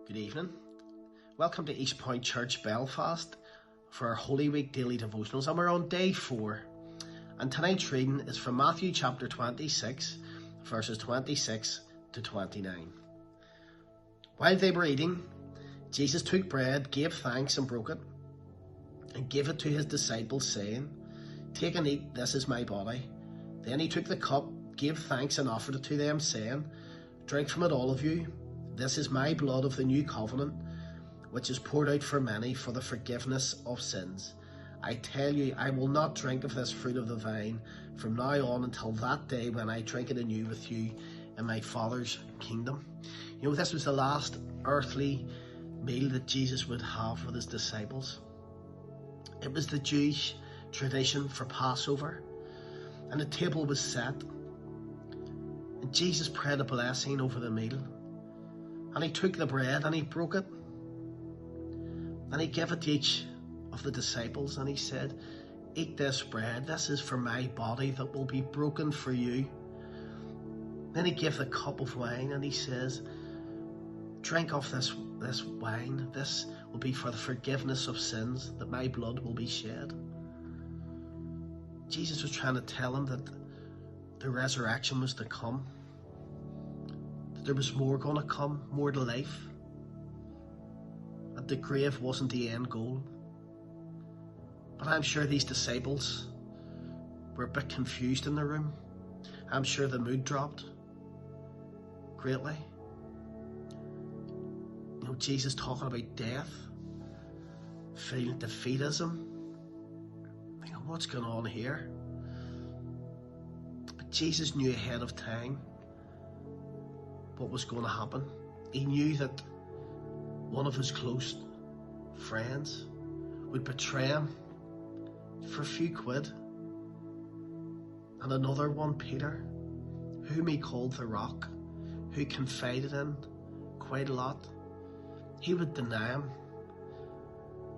Good evening. Welcome to East Point Church Belfast for our Holy Week daily devotionals, and we're on day 4. And tonight's reading is from Matthew chapter 26, verses 26 to 29. While they were eating, Jesus took bread, gave thanks, and broke it, and gave it to his disciples, saying, "Take and eat, this is my body." Then he took the cup, gave thanks, and offered it to them, saying, "Drink from it, all of you. This is my blood of the new covenant, which is poured out for many for the forgiveness of sins. I tell you, I will not drink of this fruit of the vine from now on until that day when I drink it anew with you in my Father's kingdom." You know, this was the last earthly meal that Jesus would have with his disciples. It was the Jewish tradition for Passover, and the table was set. And Jesus prayed a blessing over the meal. And he took the bread and he broke it. And he gave it to each of the disciples and he said, "Eat this bread. This is for my body that will be broken for you." Then he gave the cup of wine and he says, "Drink of this wine. This will be for the forgiveness of sins, that my blood will be shed." Jesus was trying to tell him that the resurrection was to come. There was more going to come, more to life. That the grave wasn't the end goal. But I'm sure these disciples were a bit confused in the room. I'm sure the mood dropped greatly. You know, Jesus talking about death, feeling defeatism. Thinking, what's going on here? But Jesus knew ahead of time what was going to happen. He knew that one of his close friends would betray him for a few quid, and another one, Peter, whom he called the Rock, who confided in quite a lot, he would deny him.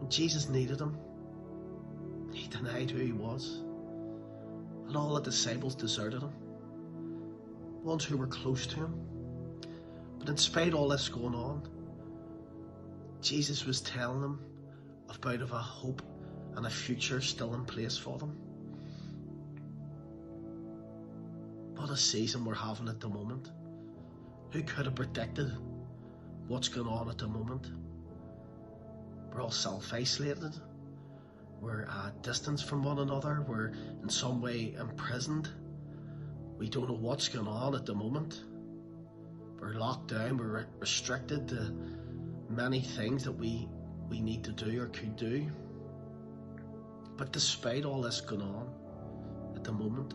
And Jesus needed him. He denied who he was, and all the disciples deserted him, ones who were close to him. But in spite of all this going on, Jesus was telling them about a hope and a future still in place for them. What a season we're having at the moment. Who could have predicted what's going on at the moment? We're all self-isolated. We're distanced from one another. We're in some way imprisoned. We don't know what's going on at the moment. We're locked down, we're restricted to many things that we need to do or could do. But despite all this going on at the moment,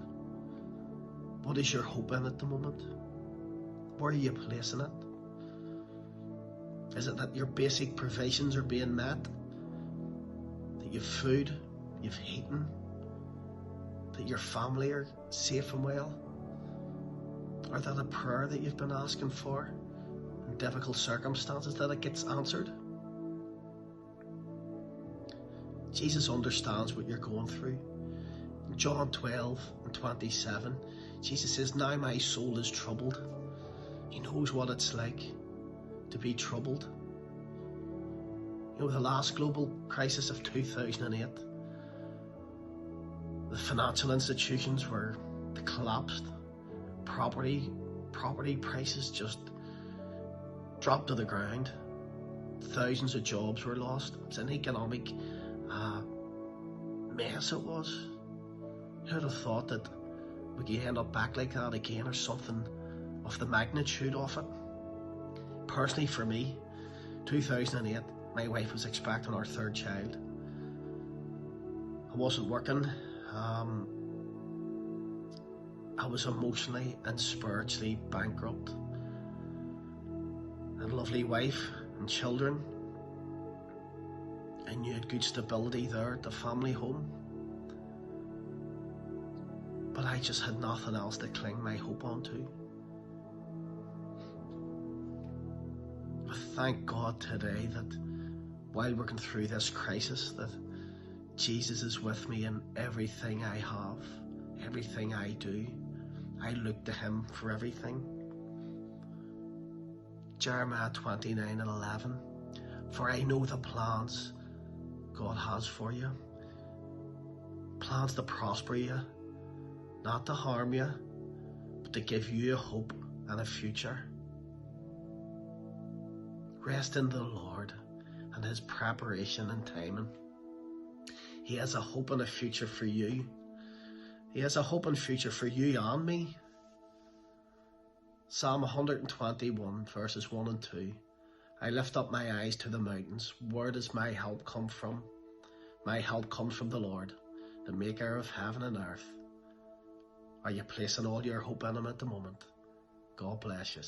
what is your hope in at the moment? Where are you placing it? Is it that your basic provisions are being met? That you've food, you've heating? That your family are safe and well? Or that a prayer that you've been asking for in difficult circumstances, that it gets answered? Jesus understands what you're going through. In John 12 and 27, Jesus says, "Now my soul is troubled." He knows what it's like to be troubled. You know, the last global crisis of 2008, the financial institutions were collapsed. Property prices just dropped to the ground. Thousands of jobs were lost. It was an economic mess it was. Who'd have thought that we could end up back like that again, or something of the magnitude of it? Personally for me, 2008, my wife was expecting our 3rd child. I wasn't working. I was emotionally and spiritually bankrupt. I had a lovely wife and children. I knew I had good stability there at the family home. But I just had nothing else to cling my hope onto. But thank God today that while working through this crisis, that Jesus is with me in everything I have, everything I do. I look to him for everything. Jeremiah 29:11. For I know the plans God has for you. Plans to prosper you, not to harm you, but to give you a hope and a future. Rest in the Lord and His preparation and timing. He has a hope and a future for you. He has a hope and future for you and me. Psalm 121 verses 1 and 2. I lift up my eyes to the mountains. Where does my help come from? My help comes from the Lord, the maker of heaven and earth. Are you placing all your hope in Him at the moment? God bless you.